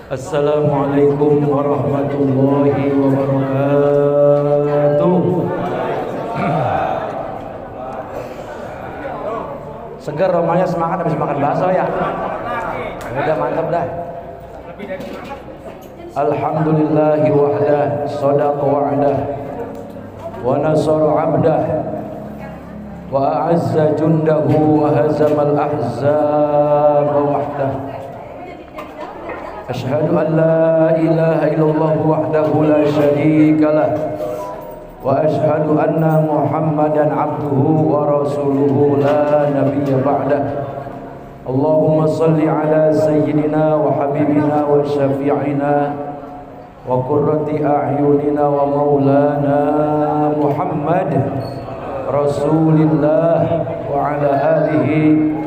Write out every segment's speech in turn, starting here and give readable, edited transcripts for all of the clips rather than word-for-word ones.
Assalamualaikum warahmatullahi wabarakatuh. Segar romanya, semangat habis makan bakso ya. Udah mantap dah. Alhamdulillahi wahdah, sadaqa wa'dah, wa nasara 'abdah, wa a'azza jundahu, wa hazamal ahzaba wahdah. Ashhadu an la ilaha illallah wahdahu la syarika lah, wa ashhadu anna Muhammadan abduhu wa rasuluhu la nabiyya ba'dah. Allahumma salli ala sayyidina wa habibina wa syafi'ina wa qurrati a'yunina wa maulana Muhammad Rasulillah wa ala alihi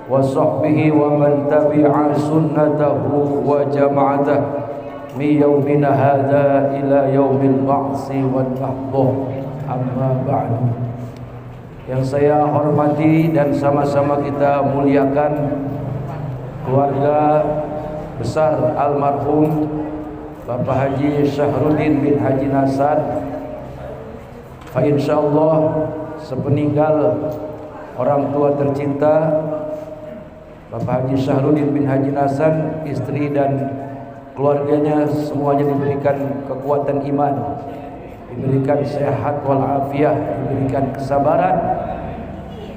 wa sahbihi wa man tabi'a sunnatahu wa jama'atah min yaumina hadha ila yaumil ba'si wal nahdah. Amma ba'du. Yang saya hormati dan sama-sama kita muliakan keluarga besar almarhum Bapak Haji Syahrudin bin Haji Nasan. Fa insyaallah sepeninggal orang tua tercinta Bapak Haji Syahrudin bin Haji Nasan, istri dan keluarganya semuanya diberikan kekuatan iman, diberikan sehat walafiat, diberikan kesabaran,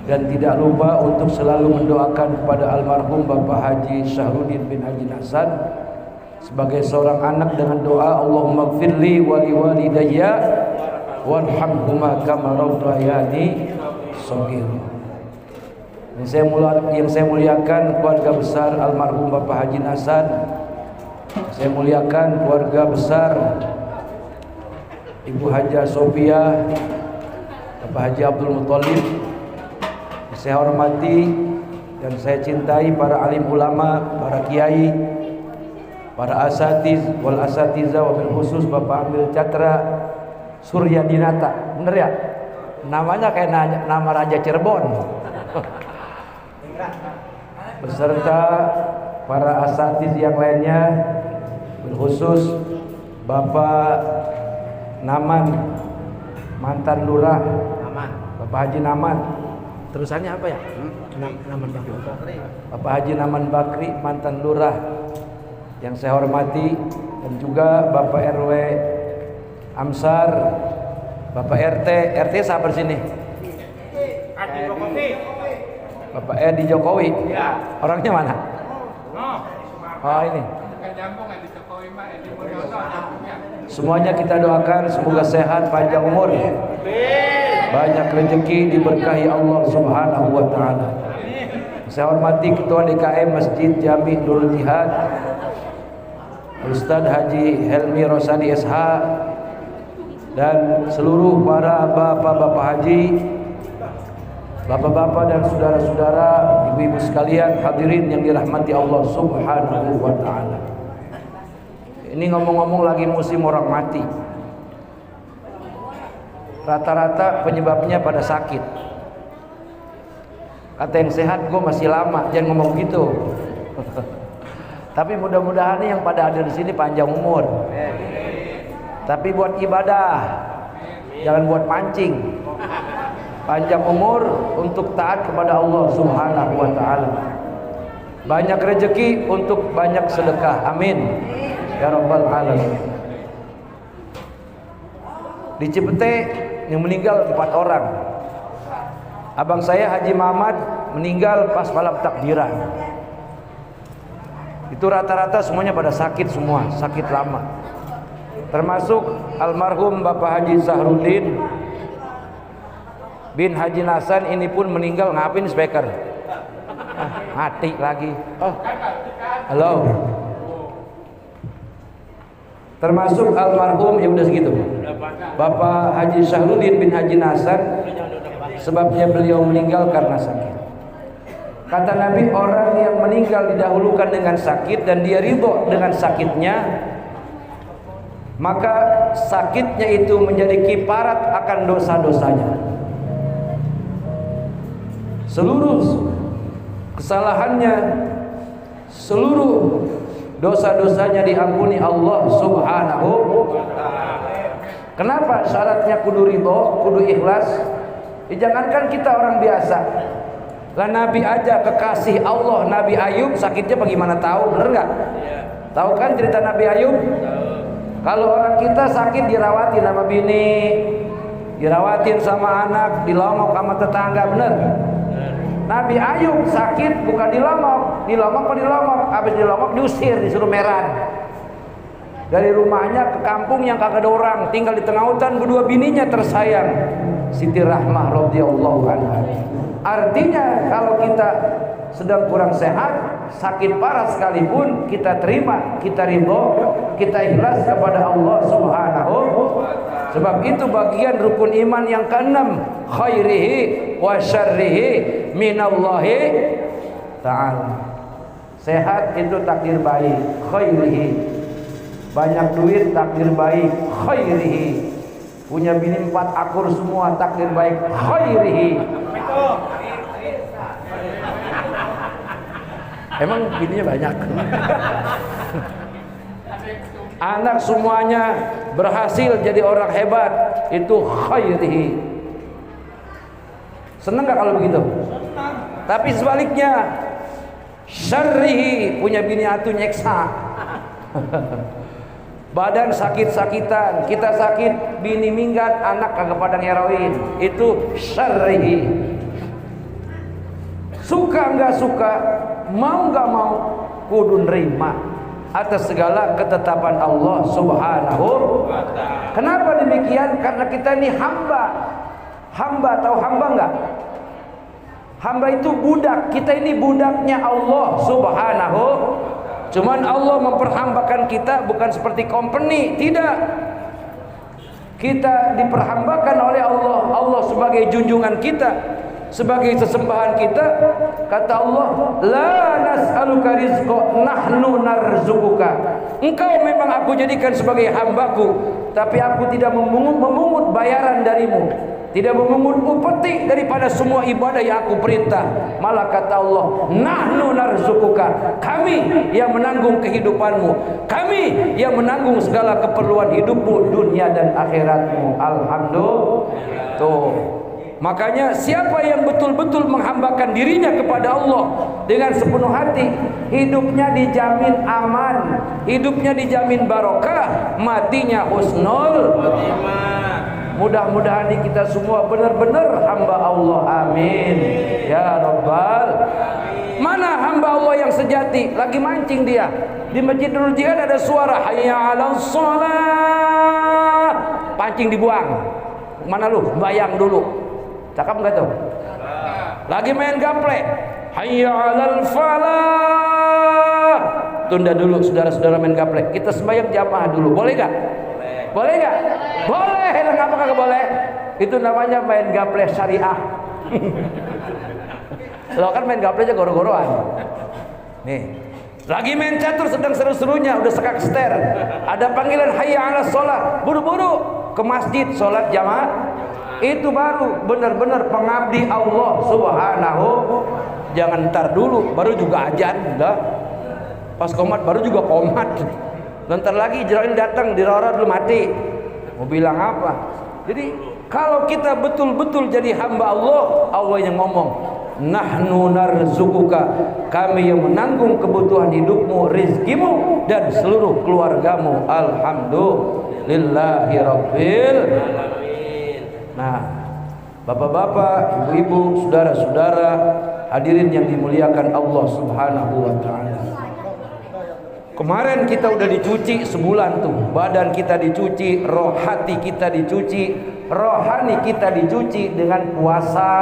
dan tidak lupa untuk selalu mendoakan kepada almarhum Bapak Haji Syahrudin bin Haji Nasan sebagai seorang anak dengan doa Allahumma gfirli wa liwalidayya warhamhuma kama rabbayani shaghira. Yang saya muliakan keluarga besar almarhum Bapak Haji Nasan. Saya muliakan keluarga besar Ibu Haja Sofia, Bapak Haji Abdul Muthalib. Saya hormati dan saya cintai para alim ulama, para kiai, para asatiz wal asatiza, wabil khusus Bapak Amil Catra Suryadinata. Bener ya? Namanya kayak nama Raja Cirebon. Beserta para asatiz yang lainnya, berkhusus Bapak Naman, mantan lurah, Bapak Haji Naman. Terusannya apa ya? Naman Bakri. Bapak Haji Naman Bakri, mantan lurah yang saya hormati, dan juga Bapak RW Amsar, Bapak RT sabar sini. Bapak Edi Jokowi. Orangnya mana? Oh ini. Semuanya kita doakan semoga sehat, panjang umur, banyak rezeki, diberkahi Allah Subhanahu wa taala. Saya hormati Ketua DKM Masjid Jami Nurul Jihad Ustadz Haji Helmi Rosadi SH, dan seluruh para bapak-bapak haji, bapak-bapak dan saudara-saudara, ibu-ibu sekalian, hadirin yang dirahmati Allah Subhanahu wa taala. Ini ngomong-ngomong lagi musim orang mati. Rata-rata penyebabnya pada sakit. Kata yang sehat, gue masih lama, jangan ngomong gitu. Tapi mudah-mudahan yang pada ada di sini panjang umur. Tapi buat ibadah, jangan buat mancing. Panjang umur untuk taat kepada Allah Subhanahu wa taala. Banyak rezeki untuk banyak sedekah. Amin ya rabbal alamin. Di Cipete yang meninggal 4 orang. Abang saya Haji Muhammad meninggal pas malam takbiran. Itu rata-rata semuanya pada sakit semua, sakit lama. Termasuk almarhum Bapak Haji Syahrudin bin Haji Nasan, ini pun meninggal. Ngapain speaker? Mati lagi. Oh, halo. Termasuk almarhum, ya udah segitu, Bapak Haji Syahrudin bin Haji Nasan, sebabnya beliau meninggal karena sakit. Kata Nabi, orang yang meninggal didahulukan dengan sakit dan dia ridho dengan sakitnya, maka sakitnya itu menjadi kiparat akan dosa-dosanya. Seluruh kesalahannya, seluruh dosa-dosanya diampuni Allah Subhanahu. Kenapa syaratnya kudu ridho, kudu ikhlas? Jangankan kita orang biasa, lah Nabi aja kekasih Allah, Nabi Ayub sakitnya bagaimana tahu, bener nggak? Tahu kan cerita Nabi Ayub? Kalau orang kita sakit dirawatin sama bini, dirawatin sama anak, dilomok sama tetangga, bener? Nabi Ayub sakit bukan dilomok apa dilomok? Habis dilomok diusir, disuruh meran dari rumahnya ke kampung yang kagak ada orang, tinggal di tengah hutan, berdua bininya tersayang, Siti Rahmah radhiyallahu anha. Artinya kalau kita sedang kurang sehat, sakit parah sekalipun, kita terima, kita ridho, kita ikhlas kepada Allah Subhanahu. Sebab itu bagian rukun iman yang keenam, khairihi wa syarrihi minallahi ta'ala. Sehat itu takdir baik, khairihi. Banyak duit takdir baik, khairihi. Punya bini 4 akur semua takdir baik, khairihi. Emang bininya banyak. Anak semuanya berhasil jadi orang hebat, itu khairihi. Seneng gak kalau begitu? Tapi sebaliknya, syarrihi, punya bini atu nyeksa. Badan sakit-sakitan, kita sakit, bini minggat, anak kagak pada ngeroin, itu syarrihi. Suka nggak suka, mau nggak mau, kudu nerima atas segala ketetapan Allah Subhanahu. Kenapa demikian? Karena kita ini hamba. Hamba, tahu hamba nggak? Hamba itu budak. Kita ini budaknya Allah Subhanahu. Cuman Allah memperhambakan kita bukan seperti company, tidak. Kita diperhambakan oleh Allah. Allah sebagai junjungan kita, sebagai sesembahan kita. Kata Allah, la nas'aluka rizqa, nahnu narzuquka. Engkau memang aku jadikan sebagai hambaku, tapi aku tidak memungut bayaran darimu, tidak memungut upeti daripada semua ibadah yang aku perintah. Malah kata Allah, nahnu narzuquka, kami yang menanggung kehidupanmu, kami yang menanggung segala keperluan hidupmu, dunia dan akhiratmu. Alhamdulillah. Tuh. Makanya siapa yang betul-betul menghambakan dirinya kepada Allah dengan sepenuh hati, hidupnya dijamin aman, hidupnya dijamin barokah, matinya husnul. Mudah-mudahan kita semua benar-benar hamba Allah. Amin ya rabbal. Mana hamba Allah yang sejati? Lagi mancing dia di Masjidul Jihad, ada suara hayya 'alas shalah, pancing dibuang. Mana lu? Bayang dulu. Cakap nggak tuh? Lagi main gaplek, hayya 'alal falah, tunda dulu saudara-saudara main gaplek, kita sembahyang jamaah dulu, boleh nggak? Boleh nggak? Boleh. Kenapa nggak boleh? Itu namanya main gaplek syariah. Lo kan main gapleknya goro-goroan. Nih, lagi main catur sedang seru-serunya, udah sekak ster, ada panggilan hayya 'alas shalah, buru-buru ke masjid sholat jamaah. Itu baru benar-benar pengabdi Allah Subhanahu. Jangan ntar dulu baru juga ajan dah. Pas komat baru juga komat. Bentar lagi Israel datang, dirorot lu mati. Mau bilang apa? Jadi kalau kita betul-betul jadi hamba Allah, Allah yang ngomong, nahnu narzuquka, kami yang menanggung kebutuhan hidupmu, rizkimu dan seluruh keluargamu. Alhamdulillahi rabbil alamin. Nah, bapak-bapak, ibu-ibu, saudara-saudara, hadirin yang dimuliakan Allah Subhanahu wa ta'ala. Kemarin kita udah dicuci sebulan tuh, badan kita dicuci, roh hati kita dicuci, rohani kita dicuci dengan puasa,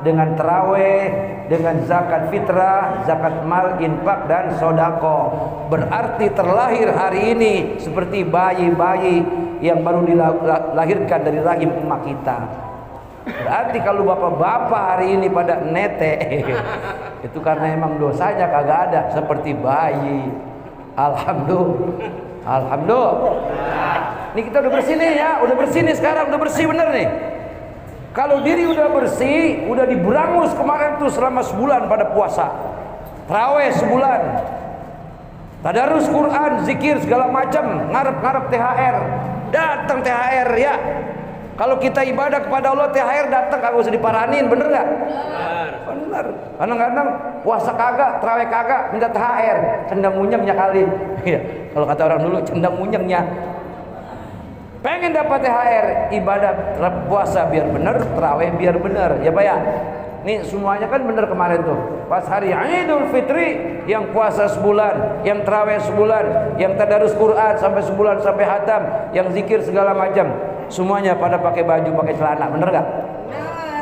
dengan taraweh, dengan zakat fitrah, zakat mal, infak dan sodako. Berarti terlahir hari ini seperti bayi-bayi yang baru dilahirkan dari rahim emak kita. Berarti kalau bapak-bapak hari ini pada nete, itu karena emang dosanya kagak ada, seperti bayi. Alhamdulillah. Alhamdulillah. Ini kita udah bersih nih ya, udah bersih nih sekarang, udah bersih bener nih. Kalau diri udah bersih, udah diberangus kemarin tuh selama sebulan pada puasa, taraweh sebulan. tadarus Quran, zikir segala macam, ngarep-ngarep THR. Datang THR ya. Kalau kita ibadah kepada Allah, THR datang kagak usah diparanin, bener nggak? Bener. Kadang-kadang puasa kagak, tarawih kagak, minta THR, cendang munyengnya kali. Iya. Kalau kata orang dulu, cendang munyengnya. Pengen dapat THR, ibadah puasa biar bener, tarawih biar bener, ya Pak ya. Nih semuanya kan bener kemarin tuh. Pas hari Idul Fitri, yang puasa sebulan, yang tarawih sebulan, yang tadarus Quran sampai sebulan sampai hatam, yang zikir segala macam. Semuanya pada pakai baju, pakai celana, bener gak?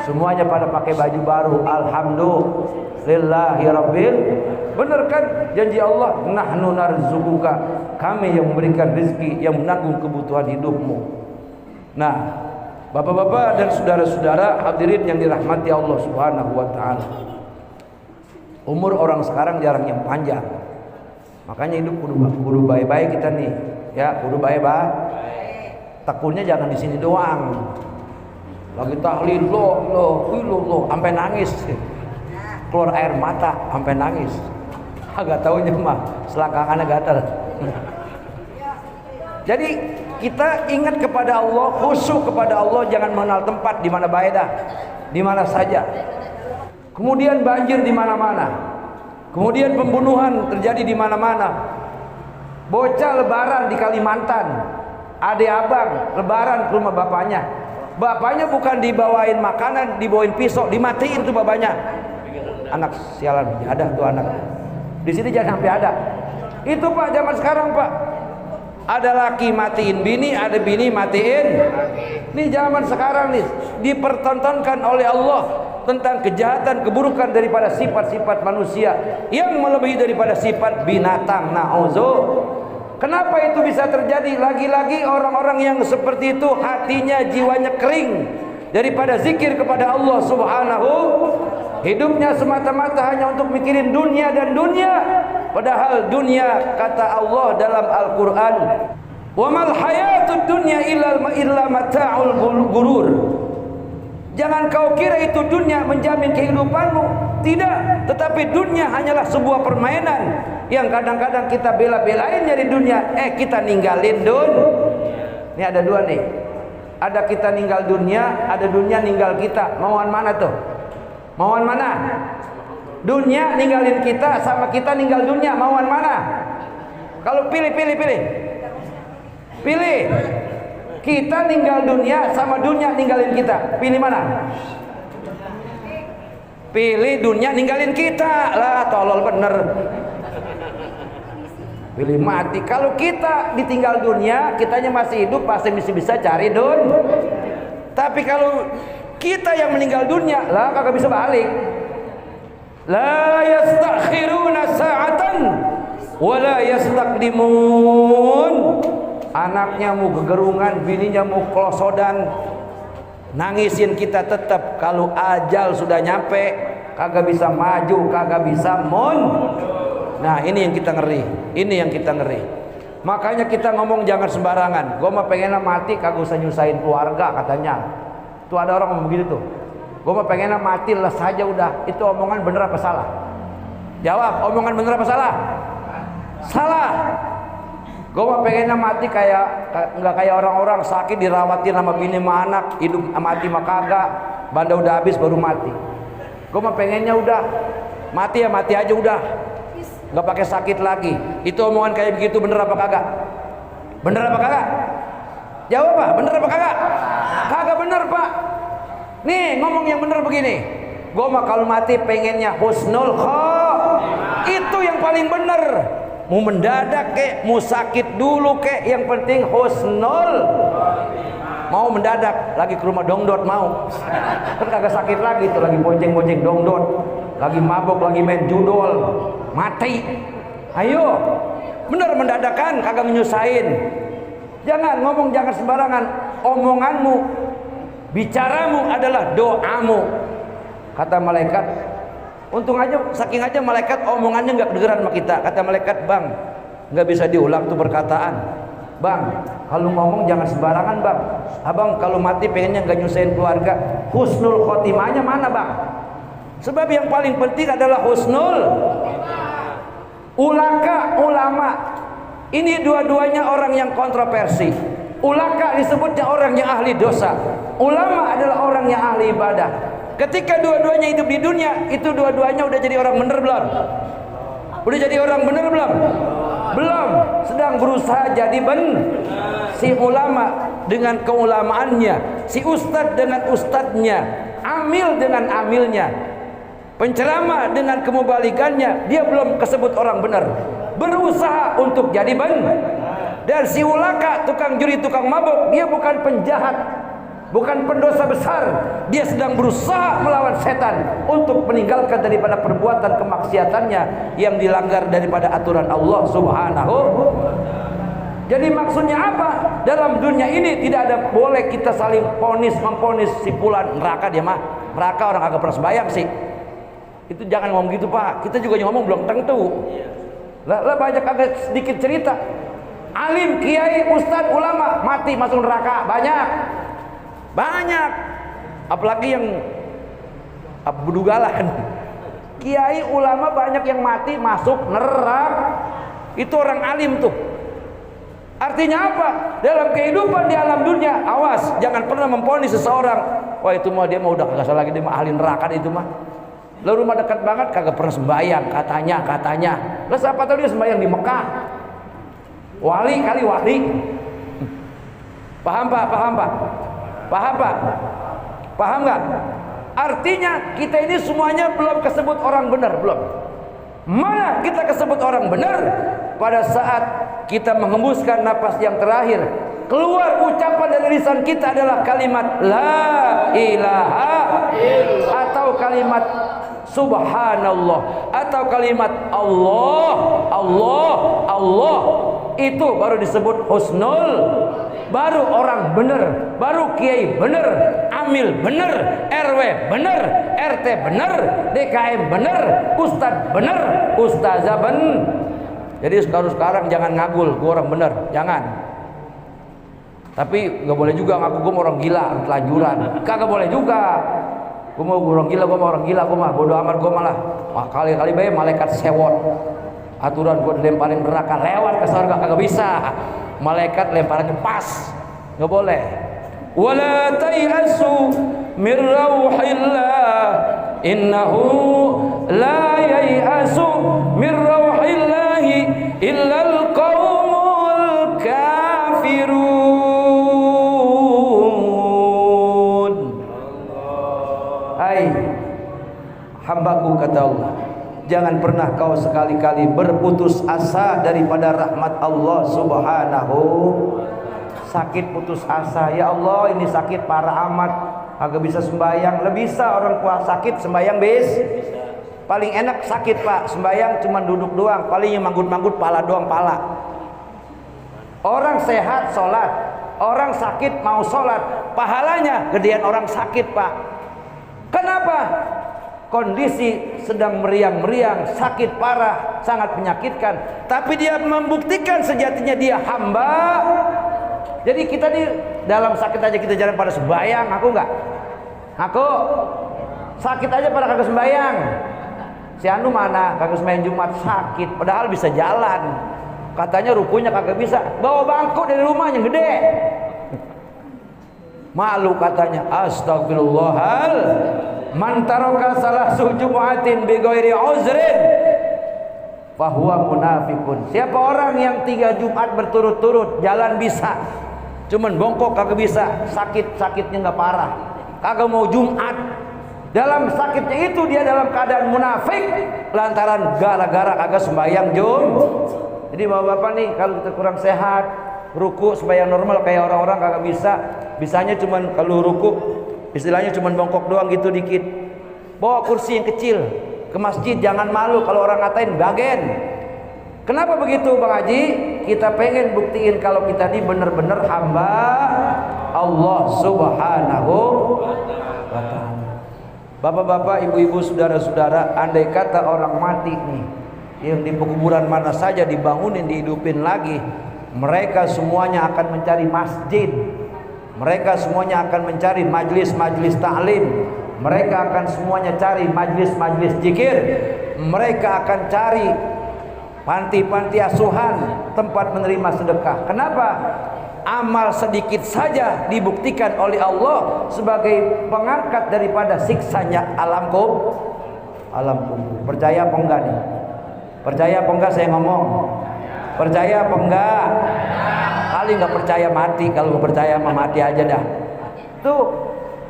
Semuanya pada pakai baju baru. Alhamdulillahirabbil. Bener kan janji Allah, nahnu narzuquka, kami yang memberikan rezeki, yang menanggung kebutuhan hidupmu. Nah, bapak-bapak dan saudara-saudara hadirin yang dirahmati Allah Subhanahu wa taala. Umur orang sekarang jarang yang panjang. Makanya hidup kudu baik-baik kita nih. Ya, kudu baik-baik. Takutnya jangan di sini doang. Lagi tahlil loh, sampai nangis. Keluar air mata sampai nangis. Agak taunya mah selangkangannya gatal. Jadi kita ingat kepada Allah, khusyuk kepada Allah, jangan mengenal tempat di mana baedah, di mana saja. Kemudian banjir di mana-mana. Kemudian pembunuhan terjadi di mana-mana. Bocah lebaran di Kalimantan, adik abang lebaran ke rumah bapaknya. Bapaknya bukan dibawain makanan, dibawain pisau, dimatiin tuh bapaknya. Anak sialan, ada tuh anak. Di sini jangan sampai ada. Itu Pak zaman sekarang Pak. Ada laki matiin bini, ada bini matiin. Ini zaman sekarang nih dipertontonkan oleh Allah tentang kejahatan, keburukan daripada sifat-sifat manusia yang melebihi daripada sifat binatang. Na'udzubillah. Kenapa itu bisa terjadi? Lagi-lagi orang-orang yang seperti itu hatinya, jiwanya kering daripada zikir kepada Allah Subhanahu. Hidupnya semata-mata hanya untuk mikirin dunia dan dunia. Padahal dunia, kata Allah dalam Al-Quran, wa mal hayatud dunya illa mata'ul gurur. Jangan kau kira itu dunia menjamin kehidupanmu. Tidak, tetapi dunia hanyalah sebuah permainan yang kadang-kadang kita bela-belain dari dunia, kita ninggalin Ini ada dua nih. Ada kita ninggal dunia, ada dunia ninggal kita. Mauan mana tuh? Mauan mana? Dunia ninggalin kita sama kita ninggal dunia, mauan mana? Kalau pilih. Pilih. Kita ninggal dunia sama dunia ninggalin kita. Pilih mana? Pilih dunia ninggalin kita. Lah tolol bener. Pilih mati. Kalau kita ditinggal dunia, kitanya masih hidup, pasti bisa cari Tapi kalau kita yang meninggal dunia, lah kagak bisa balik. La yastakhiruna sa'atan wa la yastaqdimun. Anaknya mau gegerungan, bininya mau klosodan, nangisin kita tetap. Kalau ajal sudah nyampe, kagak bisa maju, kagak bisa Nah, ini yang kita ngeri. Ini yang kita ngeri. Makanya kita ngomong jangan sembarangan. Gua mah pengennya mati kagak usah nyusahin keluarga katanya. Tuh ada orang ngomong begitu tuh. Gua mah pengennya mati les saja udah. Itu omongan bener apa salah? Jawab, omongan bener apa salah? Salah. Gua mah pengennya mati nggak kayak orang-orang sakit dirawatin sama bini sama anak, hidup mati mah kagak. Banda udah habis baru mati. Gua mah pengennya udah mati ya mati aja udah. Nggak pakai sakit lagi. Itu omongan kayak begitu bener apa kagak? Bener apa kagak? Jawab Pak, bener apa kagak? Kagak bener Pak. Nih ngomong yang bener begini. Gua mah kalau mati pengennya husnul khotimah. Itu yang paling bener. Mau mendadak kek, mau sakit dulu kek, yang penting husnul khotimah. Mau mendadak lagi ke rumah dongdot mau. Kan kagak sakit lagi tuh, lagi bonceng-bonceng dongdot, lagi mabok, lagi main judol, mati. Ayo, bener mendadakan, kagak menyusahin. Jangan ngomong, jangan sembarangan. Omonganmu, bicaramu adalah doamu. Kata malaikat, untung aja, saking aja malaikat omongannya nggak kedengeran sama kita. Kata malaikat, bang, nggak bisa diulang tuh perkataan. Bang, kalau ngomong jangan sembarangan bang. Abang kalau mati pengennya nggak nyusahin keluarga. Husnul khotimahnya mana bang? Sebab yang paling penting adalah husnul. Ulaka, ulama, ini dua-duanya orang yang kontroversi. Ulaka disebutnya orang yang ahli dosa, ulama adalah orang yang ahli ibadah. Ketika dua-duanya hidup di dunia, itu dua-duanya udah jadi orang bener belum? Udah jadi orang bener belum? Belum, sedang berusaha jadi si ulama dengan keulamaannya, si ustadz dengan ustadznya, amil dengan amilnya, penceramah dengan kemubalikannya, dia belum kesebut orang benar, berusaha untuk jadi dan si ulaka, tukang juri, tukang mabuk, dia bukan penjahat, bukan pendosa besar, dia sedang berusaha melawan setan untuk meninggalkan daripada perbuatan kemaksiatannya yang dilanggar daripada aturan Allah Subhanahu. Jadi maksudnya apa? Dalam dunia ini tidak ada boleh kita saling memponis si fulan neraka, dia mah neraka, orang agak pernah sembahyang sih. Itu jangan ngomong gitu Pak, kita juga ngomong belum tentu. Lah banyak agak sedikit cerita, alim, kiai, ustadz, ulama mati masuk neraka banyak, apalagi yang bedugalan. Kiai, ulama banyak yang mati masuk neraka. Itu orang alim tuh. Artinya apa? Dalam kehidupan di alam dunia, awas, jangan pernah memponis seseorang, wah itu mah dia mah udah kagak salah lagi, dia mah ahli neraka itu mah. Lalu rumah dekat banget kagak pernah sembahyang, katanya. Lah siapa tahu dia sembahyang di Mekah. Wali kali wali. Paham Pak? Paham nggak? Artinya kita ini semuanya belum kesebut orang benar, belum. Mana kita kesebut orang benar? Pada saat kita menghembuskan napas yang terakhir, keluar ucapan dari lisan kita adalah kalimat la ilaha illallah, atau kalimat subhanallah, atau kalimat Allah. Itu baru disebut husnul, baru orang bener, baru kiai bener, amil bener, RW bener, RT bener, DKM bener, ustadz bener, ustazah bener. Jadi sekarang jangan ngagul, gue orang bener, jangan. Tapi nggak boleh juga ngaku gue orang gila, telanjuran, kagak boleh juga. Gue mau orang gila, gue mau orang gila, gue mah bodo amat, gue malah kali-kali bae malaikat sewot. Aturan gue dilemparin neraka, lewat ke surga kagak bisa. Malaikat lemparannya pas, nggak boleh. Wala tayasu mir rauhillah, innahu la yayasu mir rauhillahi illal qaumul kafirun. Hai hambaku, kata Allah, jangan pernah kau sekali-kali berputus asa daripada rahmat Allah Subhanahu. Sakit putus asa, ya Allah ini sakit parah amat, agak bisa sembahyang. Lebih bisa orang tua sakit sembahyang paling enak sakit Pak, sembahyang cuma duduk doang, palingnya manggut-manggut pala doang, pala. Orang sehat sholat, orang sakit mau sholat, pahalanya gedean orang sakit Pak. Kenapa? Kondisi sedang meriang-meriang, sakit parah, sangat menyakitkan, tapi dia membuktikan sejatinya dia hamba. Jadi kita di dalam sakit aja kita jalan pada sembahyang, aku enggak? Aku sakit aja pada kagak sembahyang. Si Anu mana kagak sembahyang Jumat, sakit, padahal bisa jalan. Katanya rukunya kagak bisa, bawa bangku dari rumahnya gede. Malu katanya, astagfirullahal. Man taraka salah Jumu'atin bi ghairi uzrin fahuwa munafiqun. Siapa orang yang 3 Jumat berturut-turut jalan bisa, cuman bongkok kagak bisa, sakitnya nggak parah, kagak mau Jumat, dalam sakitnya itu dia dalam keadaan munafik lantaran gara-gara kagak sembahyang Jadi bapak-bapak nih, kalau kita kurang sehat, ruku sembahyang normal kayak orang-orang kagak bisa, bisanya cuman kalau ruku istilahnya cuman bongkok doang gitu dikit. Bawa kursi yang kecil ke masjid, jangan malu kalau orang ngatain bagen. Kenapa begitu Bang Haji? Kita pengen buktiin kalau kita ini benar-benar hamba Allah Subhanahu wa ta'ala. Bapak-bapak, ibu-ibu, saudara-saudara, andai kata orang mati nih, yang di pekuburan mana saja dibangunin, dihidupin lagi, mereka semuanya akan mencari masjid. Mereka semuanya akan mencari majlis-majlis ta'lim. Mereka akan semuanya cari majlis-majlis zikir. Mereka akan cari panti-panti asuhan, tempat menerima sedekah. Kenapa? Amal sedikit saja dibuktikan oleh Allah sebagai pengangkat daripada siksanya alam kubur. Percaya apa enggak nih? Percaya apa enggak saya ngomong? Percaya apa enggak? Kali nggak percaya mati. Kalau nggak percaya mah mati aja dah. Tuh,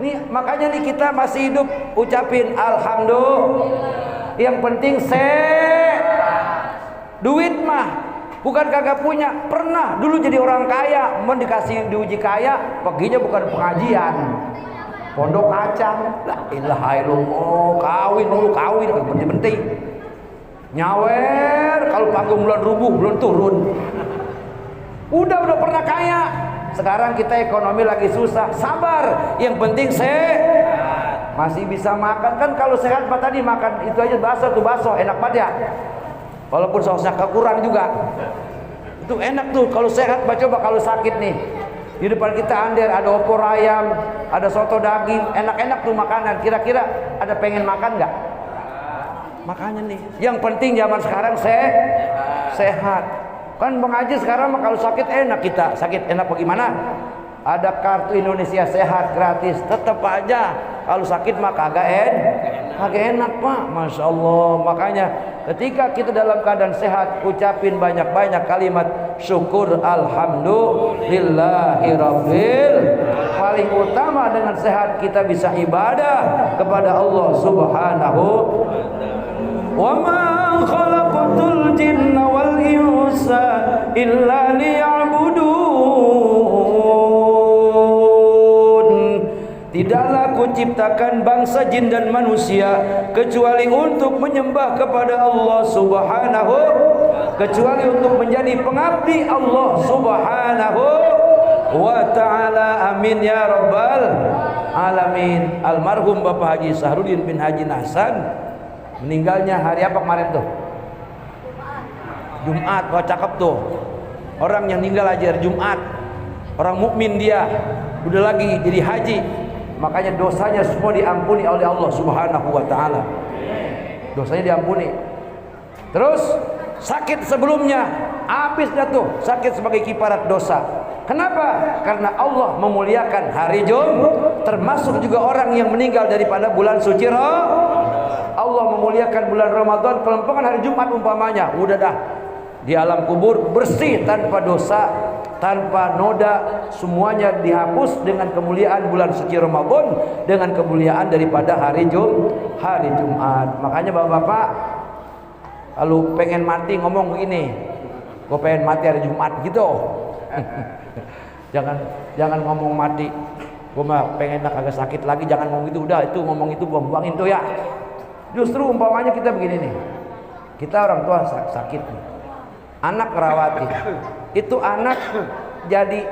nih makanya nih kita masih hidup ucapin alhamdulillah. Yang penting duit mah bukan kagak punya. Pernah dulu jadi orang kaya, mau dikasih diuji kaya, perginya bukan pengajian, pondok kacang. La ilaha illallah, kawin penting-penting. Nyawer kalau panggung bulan rubuh belum turun. Udah pernah kaya. Sekarang kita ekonomi lagi susah. Sabar, yang penting sehat. Masih bisa makan kan, kalau sehat mah tadi makan itu aja bakso enak banget ya. Walaupun sausnya kurang juga. Itu enak tuh kalau sehat. Coba kalau sakit nih. Di depan kita Ander ada opor ayam, ada soto daging, enak-enak tuh makanan. Kira-kira ada pengen makan nggak? Makanya nih, yang penting zaman sekarang sehat. Kan Bang Haji sekarang mah kalau sakit enak, kita sakit enak bagaimana? Ada kartu Indonesia Sehat gratis. Tetap aja kalau sakit mah kagak enak Pak. Masya Allah. Makanya ketika kita dalam keadaan sehat, ucapin banyak-banyak kalimat syukur alhamdulillahirabbil. Paling utama dengan sehat kita bisa ibadah kepada Allah Subhanahu. Wa ma khalaqtul jinna wal insa illa liya'budun. Tidaklah aku ciptakan bangsa jin dan manusia kecuali untuk menyembah kepada Allah Subhanahu, kecuali untuk menjadi pengabdi Allah Subhanahu wa ta'ala. Amin ya rabbal alamin. Almarhum Bapak Haji Sahrudin bin Haji Hasan meninggalnya hari apa kemarin tuh? Jumat. Wah cakep tuh. Orang yang meninggal aja hari Jumat, orang mukmin dia, udah lagi jadi haji, makanya dosanya semua diampuni oleh Allah Subhanahu wa ta'ala. Dosanya diampuni. Terus sakit sebelumnya habis dah tuh, sakit sebagai kiparat dosa. Kenapa? Karena Allah memuliakan hari Jumat, termasuk juga orang yang meninggal daripada bulan suci Allah memuliakan bulan Ramadan, kelompokan hari Jumat umpamanya, udah dah di alam kubur bersih tanpa dosa, tanpa noda, semuanya dihapus dengan kemuliaan bulan suci Ramadan, dengan kemuliaan daripada hari Jumat. Makanya bapak-bapak kalau pengen mati ngomong begini, gue pengen mati hari Jumat gitu. jangan ngomong mati gue mah pengen agak sakit lagi, jangan ngomong itu. Udah itu ngomong itu buang-buangin tuh ya. Justru umpamanya kita begini nih, kita orang tua sakit nih, anak rawati, itu anak jadi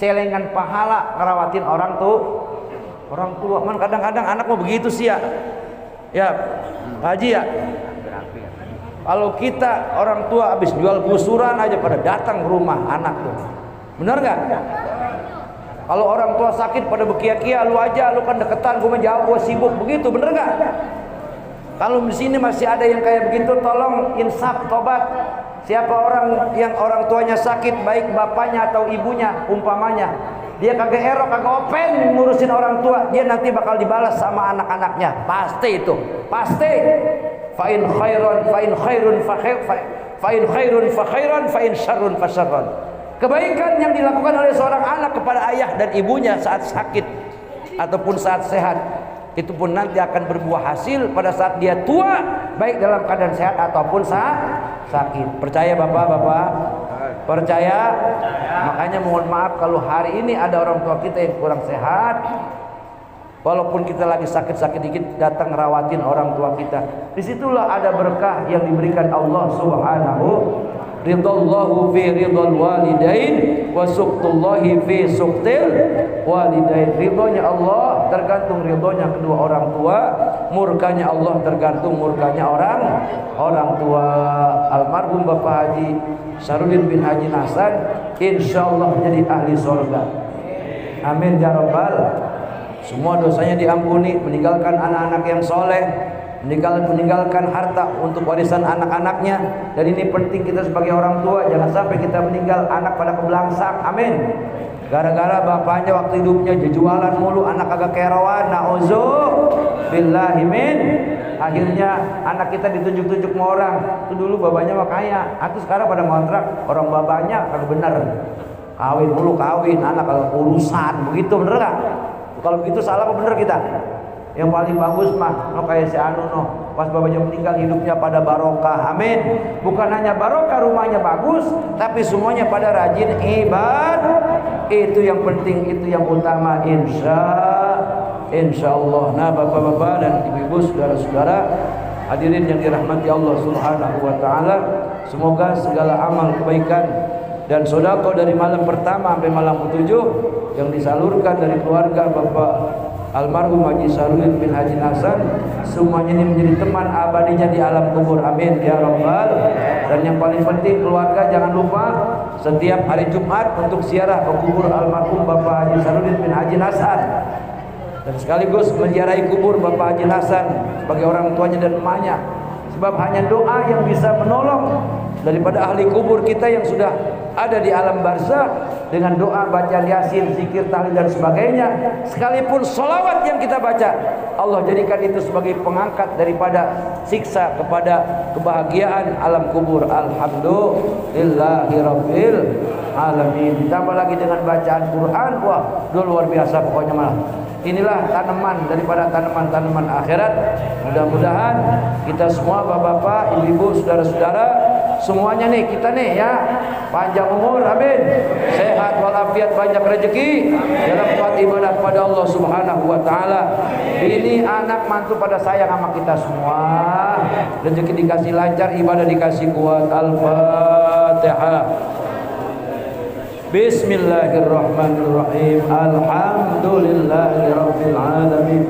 celengan pahala ngerawatin orang tua. Man kadang-kadang anak mau begitu sih ya Haji ya. Kalau kita orang tua habis jual gusuran aja pada datang ke rumah anak tuh, bener nggak? Kalau orang tua sakit pada bekia-kia, lu kan deketan, gue mah jauh, gue sibuk, begitu, bener nggak? Kalau di sini masih ada yang kayak begitu, tolong insaf, tobat. Siapa orang yang orang tuanya sakit, baik bapaknya atau ibunya, umpamanya dia kagak erok, kagak open ngurusin orang tua, dia nanti bakal dibalas sama anak-anaknya. Pasti itu, pasti. Fa'in khairun fa khairan, fa'in syarrun fa syarrun. Kebaikan yang dilakukan oleh seorang anak kepada ayah dan ibunya saat sakit ataupun saat sehat, itu pun nanti akan berbuah hasil pada saat dia tua, baik dalam keadaan sehat ataupun sakit. Percaya bapak-bapak? Percaya? Makanya mohon maaf kalau hari ini ada orang tua kita yang kurang sehat, walaupun kita lagi sakit-sakit dikit, datang ngerawatin orang tua kita. Disitulah ada berkah yang diberikan Allah Subhanahu. Ridallahu fi ridal walidain wa suqtullahi fi suqtil walidain. Ridhonya Allah tergantung ridhonya kedua orang tua, murkanya Allah tergantung murkanya orang tua. Almarhum Bapak Haji Sahrudin bin Haji Hasan insyaallah jadi ahli surga. Amin ya rabbal. Semua dosanya diampuni, meninggalkan anak-anak yang soleh, meninggalkan harta untuk warisan anak-anaknya. Dan ini penting kita sebagai orang tua, jangan sampai kita meninggal anak pada kebelangsak. Amin. Gara-gara bapaknya waktu hidupnya jualan mulu, anak agak keroan, na'udzubillahi min. Akhirnya anak kita ditunjuk-tunjuk sama orang. Itu dulu bapaknya mah kaya, atau sekarang pada ngontrak orang bapaknya kagak bener. Kawin mulu kawin, anak kalau urusan begitu, bener gak? Kalau begitu salah apa bener kita? Yang paling bagus mah kayak si Anu pas bapaknya meninggal hidupnya pada barokah. Amin. Bukan hanya barokah rumahnya bagus, tapi semuanya pada rajin ibadah. Itu yang penting, itu yang utama, insya Allah. Nah, bapak-bapak dan ibu-ibu, saudara-saudara hadirin yang dirahmati Allah Subhanahu wa taala, semoga segala amal kebaikan dan sedekah dari malam pertama sampai malam ketujuh yang disalurkan dari keluarga Bapak almarhum Haji Sarudin bin Haji Hasan, semuanya ini menjadi teman abadinya di alam kubur. Amin ya rabbal. Dan yang paling penting, keluarga jangan lupa setiap hari Jumat untuk ziarah ke kubur almarhum Bapak Haji Sarudin bin Haji Hasan, dan sekaligus menziarahi kubur Bapak Haji Hasan sebagai orang tuanya dan emaknya. Sebab hanya doa yang bisa menolong daripada ahli kubur kita yang sudah ada di alam barzakh, dengan doa baca yasin, zikir, tahlil dan sebagainya. Sekalipun sholawat yang kita baca, Allah jadikan itu sebagai pengangkat daripada siksa kepada kebahagiaan alam kubur. Alhamdulillahirabbil alamin. Ditambah lagi dengan bacaan Quran, wah luar biasa pokoknya malah. Inilah tanaman daripada tanaman-tanaman akhirat. Mudah-mudahan kita semua bapak-bapak, ibu-ibu, saudara-saudara, semuanya nih, kita nih ya, panjang umur, amin, sehat walafiat, banyak rezeki dalam kuat ibadah pada Allah Subhanahu wa taala. Ini anak mantu pada sayang sama kita semua, rezeki dikasih lancar, ibadah dikasih kuat. Al-Fatihah. Bismillahirrahmanirrahim. Alhamdulillahirabbil alamin.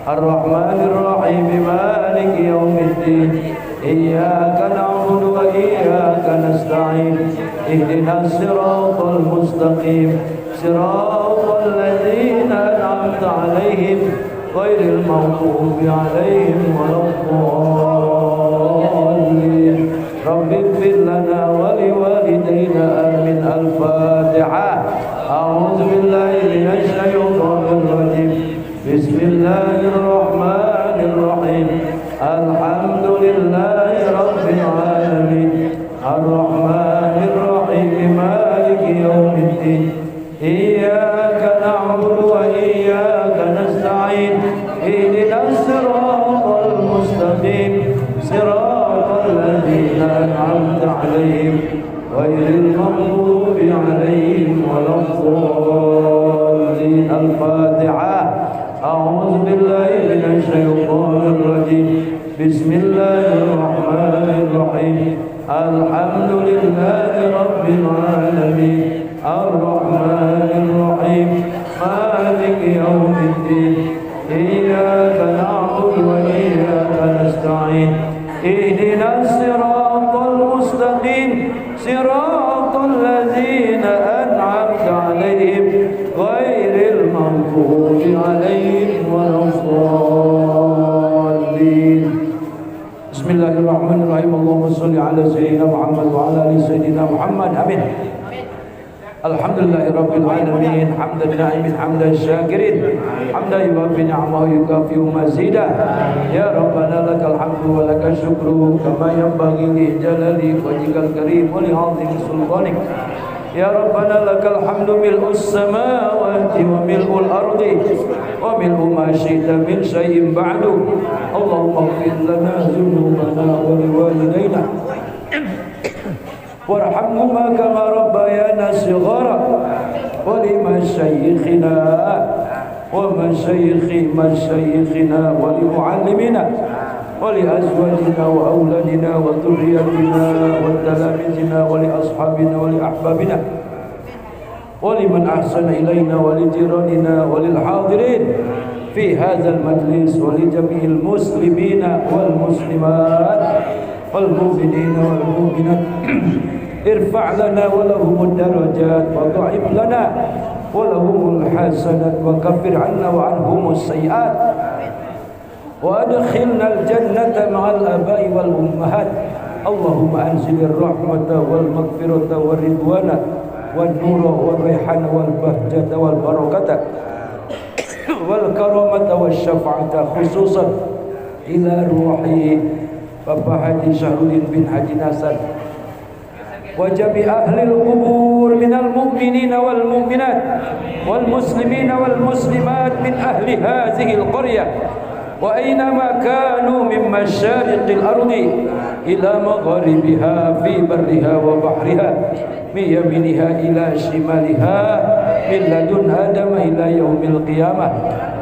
Ar-Rahmanirrahim. Maliki yaumiddin. Iyyaka na'budu wa iyyaka nasta'in. Ihdinas siratal mustaqim. Siratal ladzina an'amta 'alaihim ghairil maghdubi 'alaihim waladdallin. Rabbi ighfir lana wa liwalidayna. Amin. Al-Fatihah. A'udzu billahi minasy syaithanir rajim. Bismillahirrahmanirrahim. Alhamdulillahi rabbil alamin. Ar-Rahmanir-Rahim. Maliki yaumiddin. Iyyaka na'budu wa iyyaka nasta'in. Ihdinas siratal mustaqim. Siratal ladzina an'amta 'alaihim ghairil maghdubi 'alaihim waladdallin. Al-Fatihah. A'udzu billahi minasy syaithanir rajim. Bismillahirrahmanirrahim. Alhamdulillahi rabbil alamin. Ar-Rahmanir-Rahim. Maliki yaumiddin. Iyyaka na'budu wa iyyaka nasta'in. Ihdinas siratal mustaqim. Siratal ladzina an'amta 'alaihim ghairil maghdubi 'alaihim waladdallin. Bismillahirrahmanirrahim. Allahumma shalli ala sayyidina Muhammad wa ala ali sayyidina Muhammad. Amin. Alhamdulillahirabbil alamin. Hamdan na'imin, hamdan syakirin, hamdan yuwaffi ni'amahu yukafi'u mazidah. Ya Rabbana lakal hamdu wa lakal syukru kama yanbaghi li jalali wajhikal karim wa li 'azimi sultanik. Ya Rabbana lakal hamdu mil'us samawati wa mil'ul ardi wa mil'u ma syi'ta min syai'in ba'du. Allahumma ighfir lana dzunubana wa liwalidayna warhamhuma kama rabbayana shighara wa limasyayikhina wa masyayikhi masyayikhina wa limuallimina wa li azwajina wa auladina wa dhurriyyatina wa talamizina wa li ashabina wa li ahbabina wa liman ahsana ilayna wa li jiranina wa lil hadirin fi hadzal majlis wa li jami'il muslimina wal muslimat wal mu'minina wal mu'minat. Irfa' lana wa lahumud darajat wa dha'if lana wa lahumul hasanat wa kaffir 'anna wa 'anhumus sayyi'at وأدخلنا الجنة مع الآباء والأمهات. اللهم أنزل الرحمة والمغفرة والرضوان والنور والريحان والبهجة والبركة والكرامة والشفاعة خصوصا إلى روح Bapak Haji Syahrudin bin Haji Nasar wa jami ahli al-qubur minal mu'minina wal mu'minat wal muslimina wal muslimat min ahli hadhihi al-qaryah wa aynama kanu min masyariqil ardi ila magharibiha fi barriha wa bahriha min yaminiha ila shimaliha min ladun adam ila yaumil qiyamah.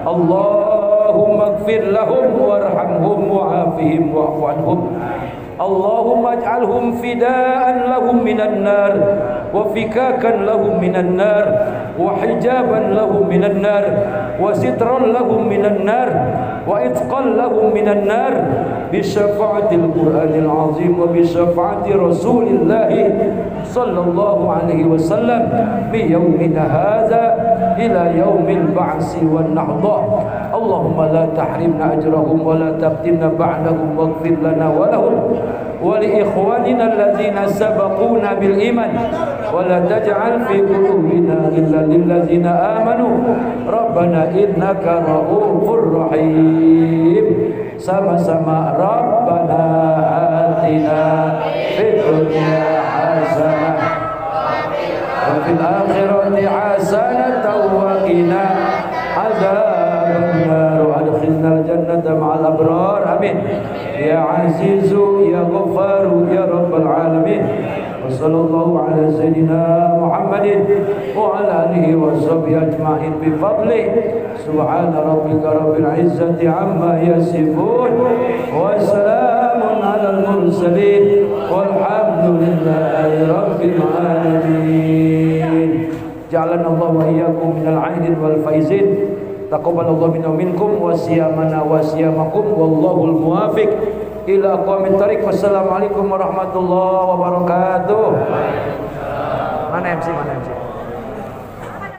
Allahumma ighfir lahum warhamhum wa'afihim wa'fu anhum. Allahumma ij'alhum fidaan lahum minan nar wa fikakan lahum minan nar wa hijaban lahum minan nar wa sitran lahum minan nar wa itqan lahum minan nar bi syafa'atil Qur'anil azim wa bi syafa'ati Rasulillah sallallahu alaihi wasallam bi yaumina hadza ila yaumil ba'si wan nahdah. Allahumma la tahrimna ajrahum wa la taftinna ba'dahum waghfir lana wa lahum wa li ikhwanina alladhina sabaquna bil iman wa la taj'al fi qulubina ghillan lil ladzina amanu rabbana innaka ra'ufur rahim. Sama-sama rabbana atina fid dunya hasanah wa fil akhirati hasanatan wa qina adzaban nar wa adkhilnal jannata ma'al abrar. Amin ya azizu ya ghafaru ya rabbal alamin. Wa sallallahu ala sayyidina Muhammadin wa ala alihi wa sahbihi ajma'in bi fadli subhana rabbika rabbil izzati amma yasifun wa salamun alal mursalin walhamdulillahi rabbil alamin. Ja'alana Allah wa iyyakum minal 'aidin wal faizin. Taqabbalallahu minna minkum wa siyamana wa siyamakum wallahul muwaffiq ila aqwamit thariq. Wassalamualaikum warahmatullahi wabarakatuh. Mana MC?